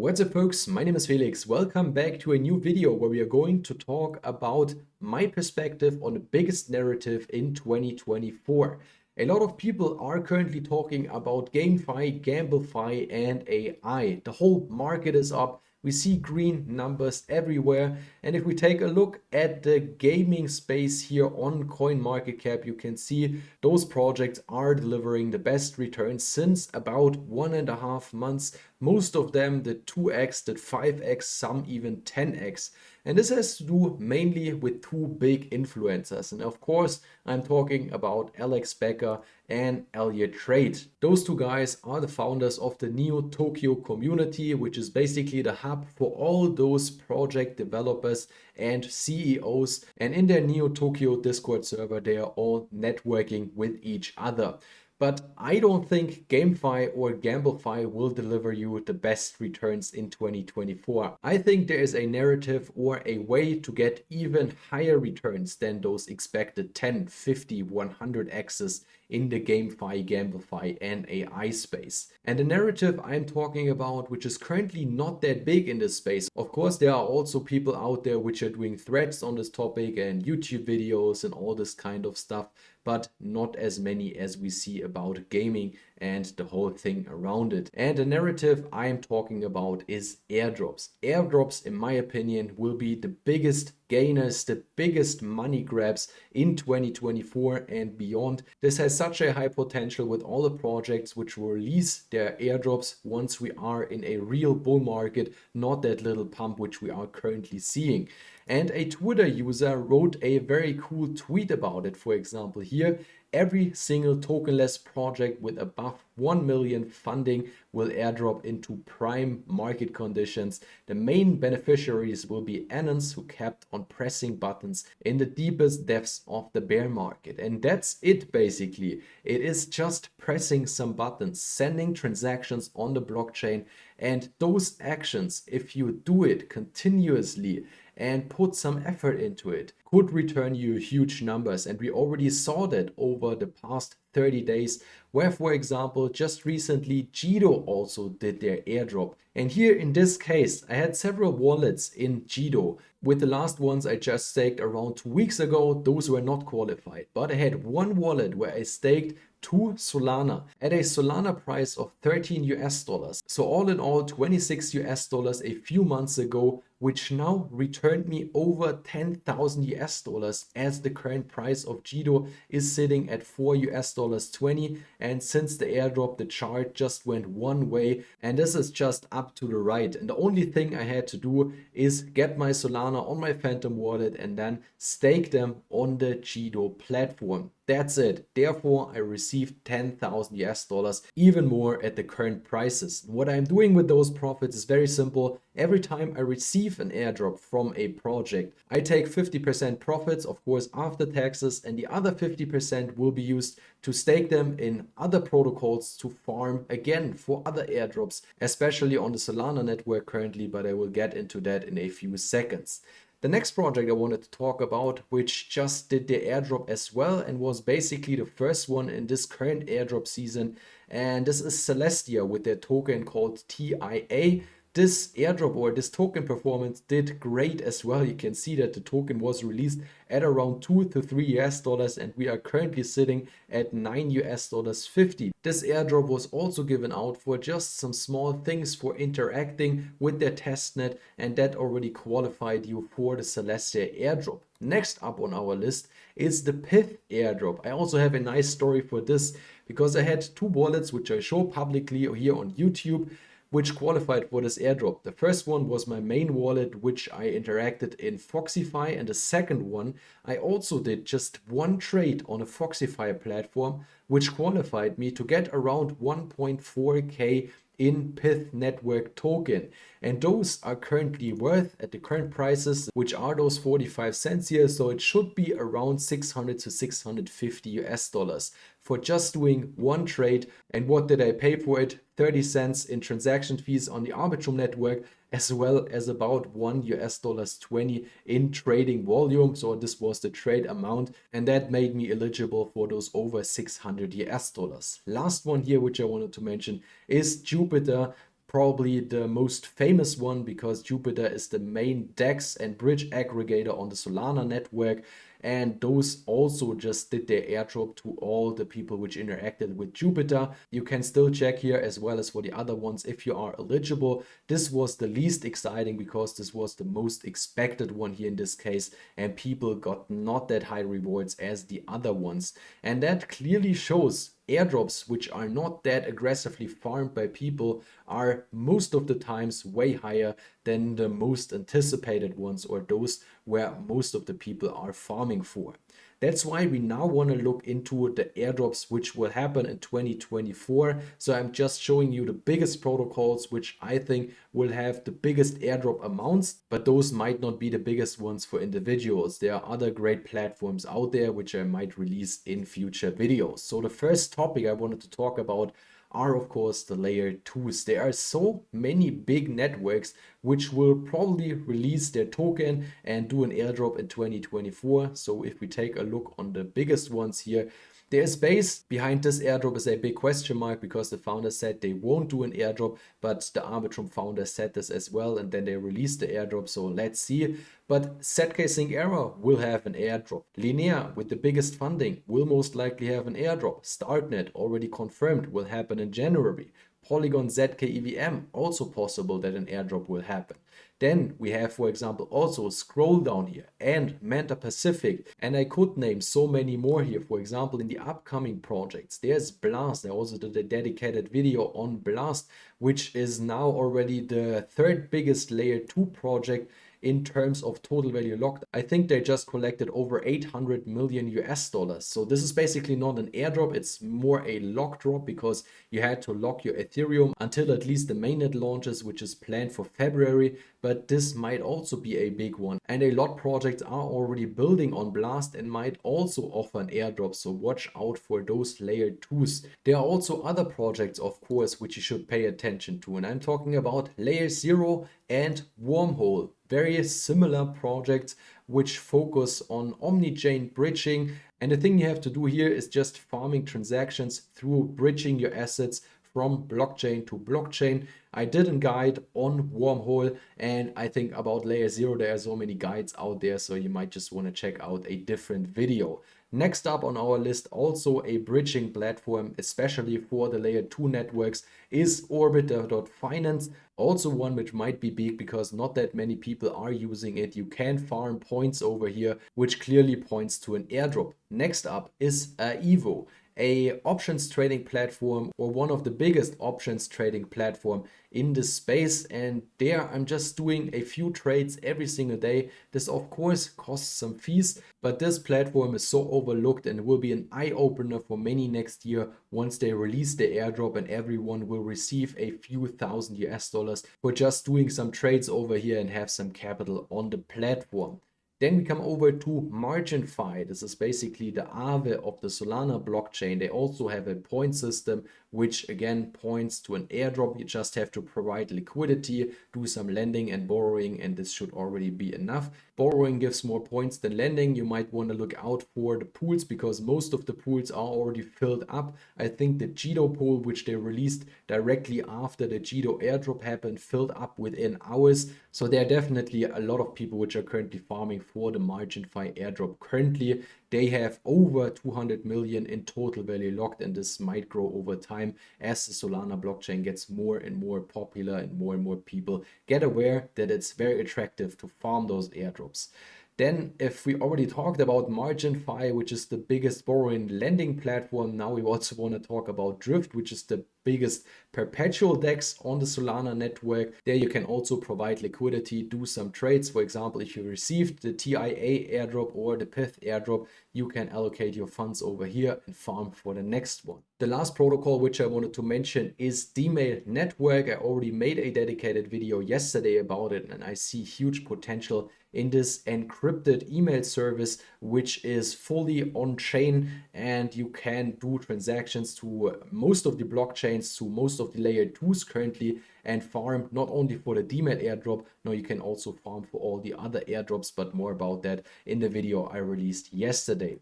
What's up folks, my name is Felix. Welcome back to a new video where we are going to talk about my perspective on the biggest narrative in 2024. A lot of people are currently talking about Gamefi, Gamblefi and AI. The whole market is up. We see green numbers everywhere. And if we take a look at the gaming space here on CoinMarketCap, you can see those projects are delivering the best returns since about 1.5 months. Most of them did 2x, did 5x, some even 10x. And this has to do mainly with two big influencers. And of course, I'm talking about Alex Becker and Elliot Trade. Those two guys are the founders of the Neo Tokyo community, which is basically the hub for all those project developers and CEOs. And in their Neo Tokyo Discord server, they are all networking with each other. But I don't think Gamefi or Gamblefi will deliver you the best returns in 2024. I think there is a narrative or a way to get even higher returns than those expected 10, 50, 100x's in the Gamefi, Gamblefi and AI space. And the narrative I'm talking about, which is currently not that big in this space. Of course, there are also people out there which are doing threads on this topic and YouTube videos and all this kind of stuff, but not as many as we see about gaming and the whole thing around it. And the narrative I'm talking about is airdrops. Airdrops, in my opinion, will be the biggest gainers, the biggest money grabs in 2024 and beyond. This has such a high potential with all the projects which will release their airdrops once we are in a real bull market, not that little pump which we are currently seeing. And a Twitter user wrote a very cool tweet about it. For example, here, every single tokenless project with above 1 million funding will airdrop into prime market conditions. The main beneficiaries will be anons who kept on pressing buttons in the deepest depths of the bear market. And that's it basically. It is just pressing some buttons, sending transactions on the blockchain. And those actions, if you do it continuously and put some effort into it, could return you huge numbers. And we already saw that over the past 30 days, where, for example, just recently Jido also did their airdrop. And here in this case, I had several wallets in Jido. With the last ones I just staked around 2 weeks ago, those were not qualified. But I had one wallet where I staked 2 Solana at a Solana price of 13 US dollars. So all in all, 26 US dollars a few months ago, which now returned me over 10,000 US dollars as the current price of Jido is sitting at 4 US dollars 20. And since the airdrop, the chart just went one way, and this is just up to the right. And the only thing I had to do is get my Solana on my Phantom wallet and then stake them on the Jido platform. That's it. Therefore, I received 10,000 US dollars, even more at the current prices. What I'm doing with those profits is very simple. Every time I receive an airdrop from a project, I take 50% profits, of course, after taxes, and the other 50% will be used to stake them in other protocols to farm again for other airdrops, especially on the Solana network currently, but I will get into that in a few seconds. The next project I wanted to talk about, which just did the airdrop as well and was basically the first one in this current airdrop season, and this is Celestia with their token called TIA. This airdrop or this token performance did great as well. You can see that the token was released at around 2 to 3 US dollars and we are currently sitting at 9 US dollars 50. This airdrop was also given out for just some small things for interacting with their testnet, and that already qualified you for the Celestia airdrop. Next up on our list is the Pith airdrop. I also have a nice story for this because I had two wallets which I show publicly here on YouTube, which qualified for this airdrop. The first one was my main wallet, which I interacted in Foxify, and the second one I also did just one trade on a Foxify platform, which qualified me to get around 1.4k in Pith network token. And those are currently worth at the current prices, which are those 45 cents here. So it should be around 600 to 650 US dollars for just doing one trade. And what did I pay for it? 30 cents in transaction fees on the Arbitrum network, as well as about 1 US dollars 20 in trading volume. So this was the trade amount, and that made me eligible for those over 600 US dollars. Last one here, which I wanted to mention, is Jupiter probably the most famous one because Jupiter is the main DEX and bridge aggregator on the Solana network. And those also just did their airdrop to all the people which interacted with Jupiter. You can still check here as well as for the other ones if you are eligible. This was the least exciting because this was the most expected one here in this case, and people got not that high rewards as the other ones. And that clearly shows airdrops which are not that aggressively farmed by people are most of the times way higher than the most anticipated ones or those where most of the people are farming for. That's why we now want to look into the airdrops which will happen in 2024. So I'm just showing you the biggest protocols which I think will have the biggest airdrop amounts, but those might not be the biggest ones for individuals. There are other great platforms out there which I might release in future videos. So the first topic I wanted to talk about are of course the layer 2s. There are so many big networks which will probably release their token and do an airdrop in 2024. So if we take a look on the biggest ones here, their space behind this airdrop is a big question mark because the founder said they won't do an airdrop, but the Arbitrum founder said this as well, and then they released the airdrop, so let's see. But ZK Era will have an airdrop. Linear, with the biggest funding, will most likely have an airdrop. Startnet, already confirmed, will happen in January. Polygon ZK EVM, also possible that an airdrop will happen. Then we have, for example, also Scroll Down here and Manta Pacific. And I could name so many more here. For example, in the upcoming projects, there's Blast. I also did a dedicated video on Blast, which is now already the third biggest layer 2 project in terms of total value locked. I think they just collected over 800 million US dollars. So this is basically not an airdrop, it's more a lock drop because you had to lock your Ethereum until at least the mainnet launches, which is planned for February. But this might also be a big one. And a lot of projects are already building on Blast and might also offer an airdrop. So watch out for those layer 2s. There are also other projects, of course, which you should pay attention to. And I'm talking about layer 0 and Wormhole. Very similar projects which focus on omni-chain bridging. And the thing you have to do here is just farming transactions through bridging your assets from blockchain to blockchain. I did a guide on Wormhole, and I think about layer 0 there are so many guides out there, so you might just want to check out a different video. Next up on our list, also a bridging platform, especially for the layer 2 networks, is Orbiter.finance. Also one which might be big because not that many people are using it. You can farm points over here, which clearly points to an airdrop. Next up is Evo, a options trading platform, or one of the biggest options trading platform in this space. And there I'm just doing a few trades every single day. This of course costs some fees, but this platform is so overlooked and will be an eye-opener for many next year once they release the airdrop and everyone will receive a few thousand US dollars for just doing some trades over here and have some capital on the platform. Then we come over to MarginFi. This is basically the Aave of the Solana blockchain. They also have a point system, which again points to an airdrop. You just have to provide liquidity, do some lending and borrowing, and this should already be enough. Borrowing gives more points than lending. You might want to look out for the pools because most of the pools are already filled up. I think the Jido pool, which they released directly after the Jido airdrop happened, filled up within hours. So there are definitely a lot of people which are currently farming for the MarginFi airdrop. Currently, they have over 200 million in total value locked, and this might grow over time as the Solana blockchain gets more and more popular and more people get aware that it's very attractive to farm those airdrops. Then if we already talked about MarginFi, which is the biggest borrowing lending platform, now we also want to talk about Drift, which is the biggest perpetual DEX on the Solana network. There you can also provide liquidity, do some trades. For example, if you received the TIA airdrop or the Pith airdrop, you can allocate your funds over here and farm for the next one. The last protocol which I wanted to mention is Dmail network. I already made a dedicated video yesterday about it, and I see huge potential in this encrypted email service, which is fully on chain, and you can do transactions to most of the blockchains, to most of the layer 2s currently, and farm not only for the Dmail airdrop, no, you can also farm for all the other airdrops, but more about that in the video I released yesterday.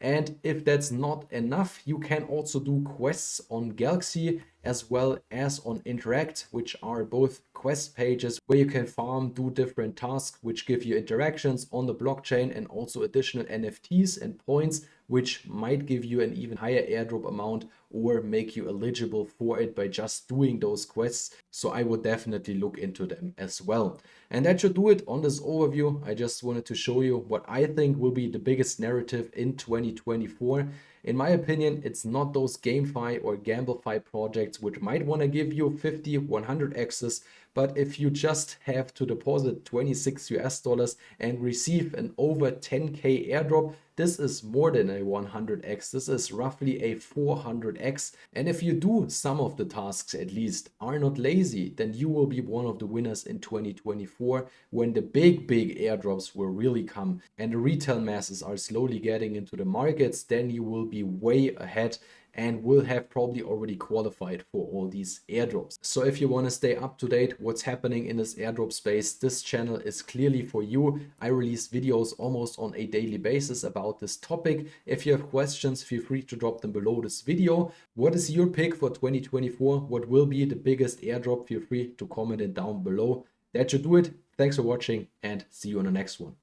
And if that's not enough, you can also do quests on Galaxy as well as on Interact, which are both quest pages where you can farm, do different tasks, which give you interactions on the blockchain and also additional NFTs and points, which might give you an even higher airdrop amount or make you eligible for it by just doing those quests. So I would definitely look into them as well. And that should do it on this overview. I just wanted to show you what I think will be the biggest narrative in 2024. In my opinion, it's not those Gamefi or Gamblefi projects which might want to give you 50, 100x's, but if you just have to deposit 26 US dollars and receive an over 10k airdrop, this is more than a 100x. This is roughly a 400x. And if you do some of the tasks at least, are not lazy, then you will be one of the winners in 2024 when the big airdrops will really come and the retail masses are slowly getting into the markets. Then you will be way ahead and will have probably already qualified for all these airdrops. So if you want to stay up to date what's happening in this airdrop space, this channel is clearly for you. I release videos almost on a daily basis about this topic. If you have questions, feel free to drop them below this video. What is your pick for 2024? What will be the biggest airdrop? Feel free to comment it down below. That should do it. Thanks for watching and see you on the next one.